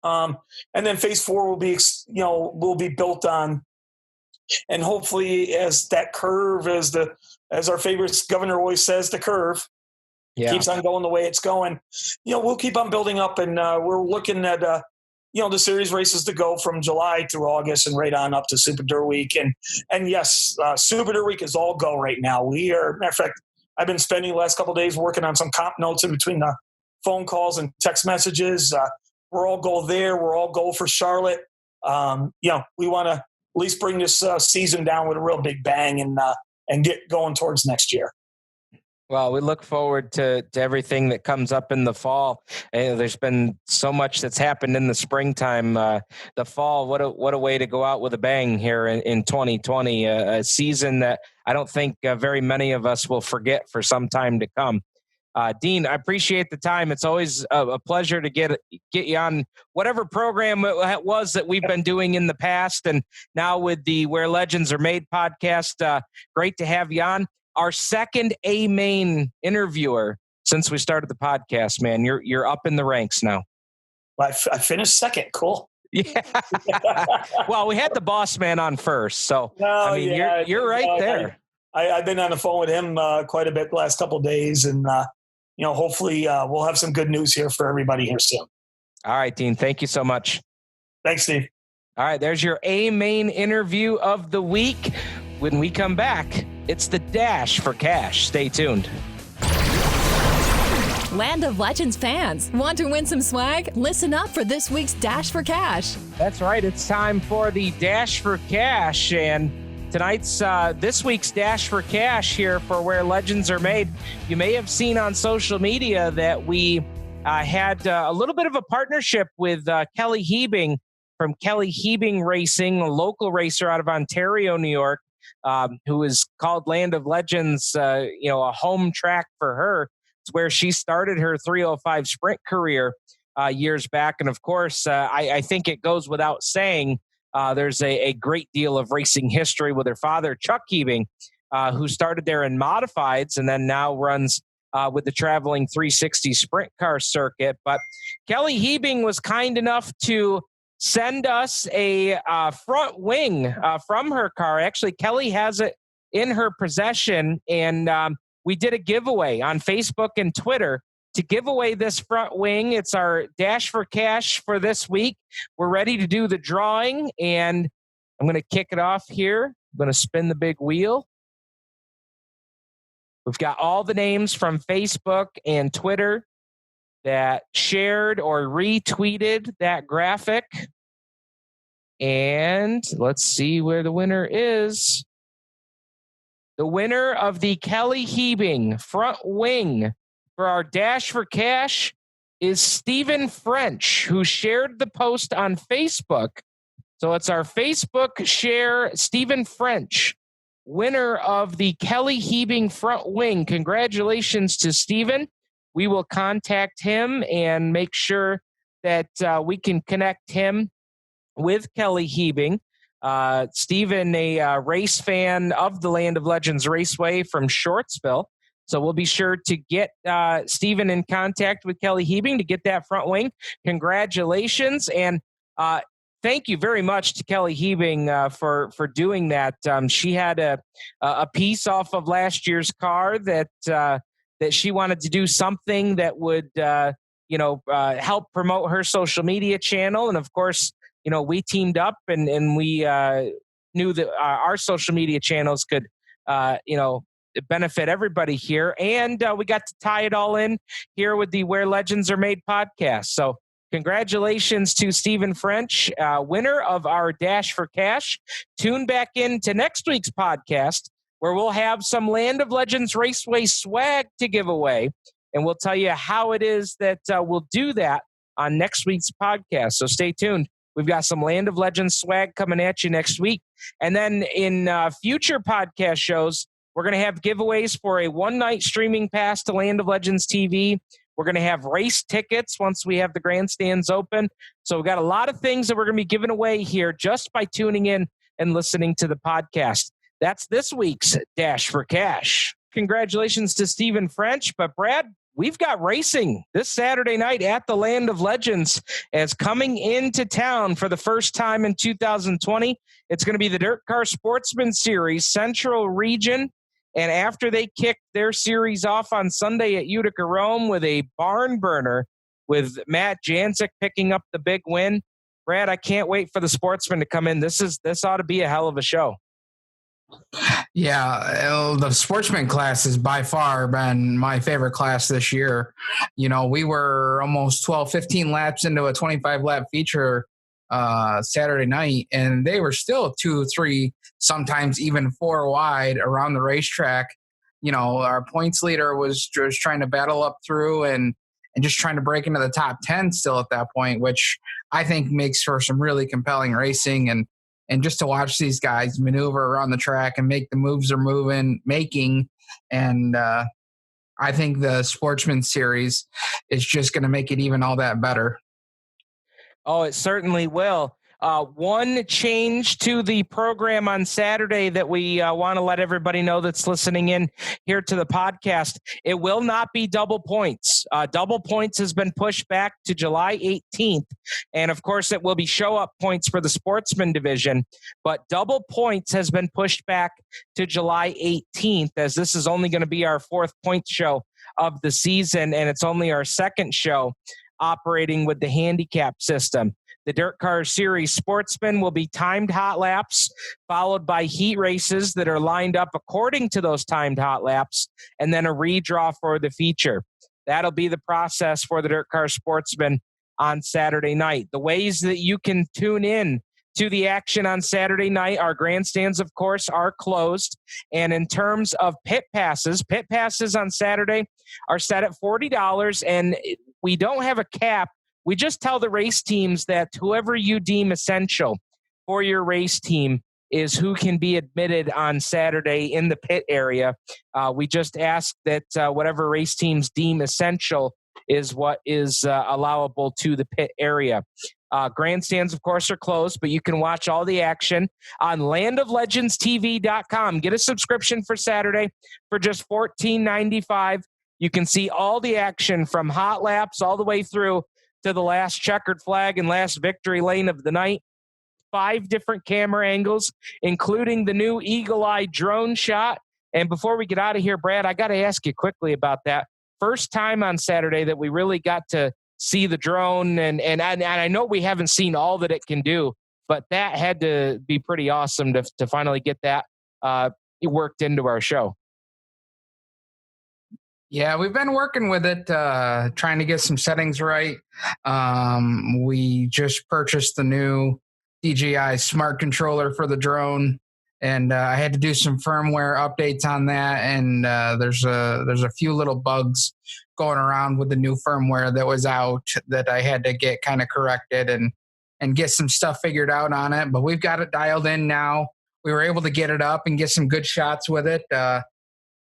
And then phase 4 will be built on. And hopefully as that curve, as our favorite governor always says, the curve keeps on going the way it's going, we'll keep on building up. And we're looking at, the series races to go from July through August and right on up to Super Dirt Week. And yes, Super Dirt Week is all go right now. Matter of fact, I've been spending the last couple of days working on some comp notes in between the phone calls and text messages. We're all go there. We're all go for Charlotte. We want to at least bring this season down with a real big bang and get going towards next year. Well, we look forward to everything that comes up in the fall. There's been so much that's happened in the springtime. The fall, what a way to go out with a bang here in 2020, a season that I don't think very many of us will forget for some time to come. Dean, I appreciate the time. It's always a pleasure to get you on whatever program it was that we've been doing in the past, and now with the Where Legends Are Made podcast. Great to have you on. Our second A-main interviewer since we started the podcast, man. You're up in the ranks now. I finished second. Cool. Yeah. Well, we had the boss man on first, so you're right there. I've been on the phone with him quite a bit the last couple of days, and hopefully we'll have some good news here for everybody here soon. All right, Dean. Thank you so much. Thanks, Steve. All right, there's your A-main interview of the week. When we come back, it's the Dash for Cash. Stay tuned. Land of Legends fans, want to win some swag? Listen up for this week's Dash for Cash. That's right. It's time for the Dash for Cash. And tonight's, this week's Dash for Cash here for Where Legends Are Made. You may have seen on social media that we had a little bit of a partnership with Kelly Hebing from Kelly Hebing Racing, a local racer out of Ontario, New York. Who is called Land of Legends, a home track for her. It's where she started her 305 sprint career years back. And of course, I think it goes without saying, there's a great deal of racing history with her father, Chuck Hebing, who started there in modifieds and then now runs with the traveling 360 sprint car circuit. But Kelly Hebing was kind enough to send us a front wing from her car. Actually, Kelly has it in her possession, and we did a giveaway on Facebook and Twitter to give away this front wing. It's our Dash for Cash for this week. We're ready to do the drawing, and I'm going to kick it off here. I'm going to spin the big wheel. We've got all the names from Facebook and Twitter that shared or retweeted that graphic. And let's see where the winner is. The winner of the Kelly Hebing front wing for our Dash for Cash is Stephen French, who shared the post on Facebook. So it's our Facebook share, Stephen French, winner of the Kelly Hebing front wing. Congratulations to Stephen. We will contact him and make sure that we can connect him with Kelly Hebing. Stephen, a race fan of the Land of Legends Raceway from Shortsville. So we'll be sure to get Stephen in contact with Kelly Hebing to get that front wing. Congratulations. And thank you very much to Kelly Hebing for doing that. She had a piece off of last year's car that she wanted to do something that would, help promote her social media channel. And of course, we teamed up and we knew that our social media channels could, benefit everybody here. And we got to tie it all in here with the Where Legends Are Made podcast. So Congratulations to Stephen French, winner of our Dash for Cash. Tune back in to next week's podcast, where we'll have some Land of Legends Raceway swag to give away. And we'll tell you how it is that we'll do that on next week's podcast. So stay tuned. We've got some Land of Legends swag coming at you next week. And then in future podcast shows, we're going to have giveaways for a one-night streaming pass to Land of Legends TV. We're going to have race tickets once we have the grandstands open. So we've got a lot of things that we're going to be giving away here just by tuning in and listening to the podcast. That's this week's Dash for Cash. Congratulations to Stephen French. But Brad, we've got racing this Saturday night at the Land of Legends as coming into town for the first time in 2020. It's going to be the DIRTcar Sportsman Series Central Region. And after they kick their series off on Sunday at Utica-Rome with a barn burner with Matt Jancic picking up the big win, Brad, I can't wait for the Sportsman to come in. This ought to be a hell of a show. Yeah, the Sportsman class has by far been my favorite class this year. You know, we were almost 12, 15 laps into a 25-lap feature Saturday night, and they were still 2, 3, sometimes even 4 wide around the racetrack. You know, our points leader was trying to battle up through and just trying to break into the top 10 still at that point, which I think makes for some really compelling racing. And just to watch these guys maneuver around the track and make the moves they're making. And I think the Sportsman Series is just going to make it even all that better. Oh, it certainly will. One change to the program on Saturday that we want to let everybody know that's listening in here to the podcast. It will not be double points. Double points has been pushed back to July 18th. And of course, it will be show up points for the Sportsman division. But double points has been pushed back to July 18th, as this is only going to be our 4th point show of the season. And it's only our 2nd show operating with the handicap system. The DIRTcar Series Sportsman will be timed hot laps, followed by heat races that are lined up according to those timed hot laps, and then a redraw for the feature. That'll be the process for the DIRTcar Sportsman on Saturday night. The ways that you can tune in to the action on Saturday night, our grandstands, of course, are closed. And in terms of pit passes on Saturday are set at $40, and we don't have a cap. We just tell the race teams that whoever you deem essential for your race team is who can be admitted on Saturday in the pit area. We just ask that whatever race teams deem essential is what is allowable to the pit area. Grandstands, of course, are closed, but you can watch all the action on landoflegendstv.com. Get a subscription for Saturday for just $14.95. You can see all the action from hot laps all the way through to the last checkered flag and last victory lane of the night. 5 different camera angles, including the new eagle-eye drone shot. And before we get out of here, Brad, I got to ask you quickly about that. First time on Saturday that we really got to see the drone, and I know we haven't seen all that it can do, but that had to be pretty awesome to finally get that worked into our show. Yeah, we've been working with it, trying to get some settings right. We just purchased the new DJI smart controller for the drone, and I had to do some firmware updates on that. And there's a few little bugs going around with the new firmware that was out that I had to get kind of corrected and get some stuff figured out on it. But we've got it dialed in now. We were able to get it up and get some good shots with it.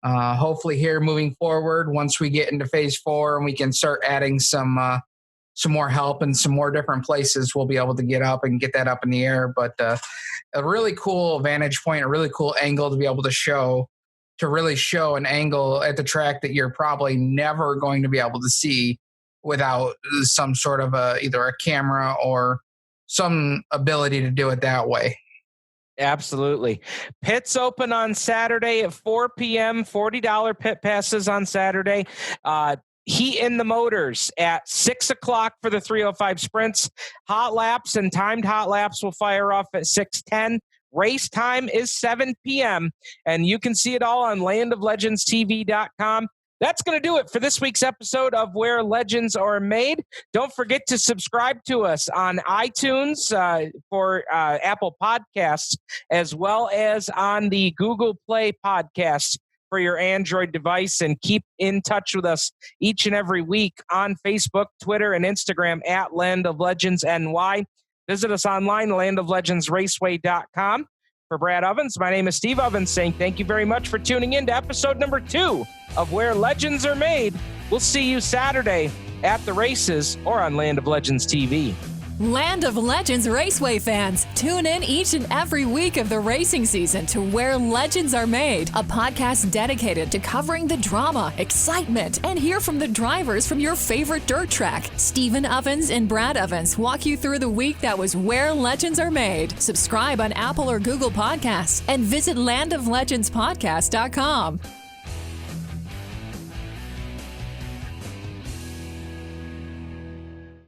Hopefully here moving forward, once we get into phase 4 and we can start adding some more help in some more different places, we'll be able to get up and get that up in the air. But a really cool vantage point, a really cool angle to be able to really show an angle at the track that you're probably never going to be able to see without some sort of either a camera or some ability to do it that way. Absolutely. Pits open on Saturday at 4 p.m., $40 pit passes on Saturday. Heat in the motors at 6 o'clock for the 305 sprints. Hot laps and timed hot laps will fire off at 6:10. Race time is 7 p.m., and you can see it all on landoflegendstv.com. That's going to do it for this week's episode of Where Legends Are Made. Don't forget to subscribe to us on iTunes for Apple Podcasts, as well as on the Google Play Podcasts for your Android device, and keep in touch with us each and every week on Facebook, Twitter, and Instagram at Land of Legends NY. Visit us online, landoflegendsraceway.com. For Brad Ovens, my name is Steve Ovens, saying thank you very much for tuning in to episode number 2 of Where Legends Are Made. We'll see you Saturday at the races or on Land of Legends TV. Land of Legends Raceway fans, tune in each and every week of the racing season to Where Legends Are Made, a podcast dedicated to covering the drama, excitement, and hear from the drivers from your favorite dirt track. Stephen Ovens and Brad Ovens walk you through the week that was Where Legends Are Made. Subscribe on Apple or Google Podcasts and visit landoflegendspodcast.com.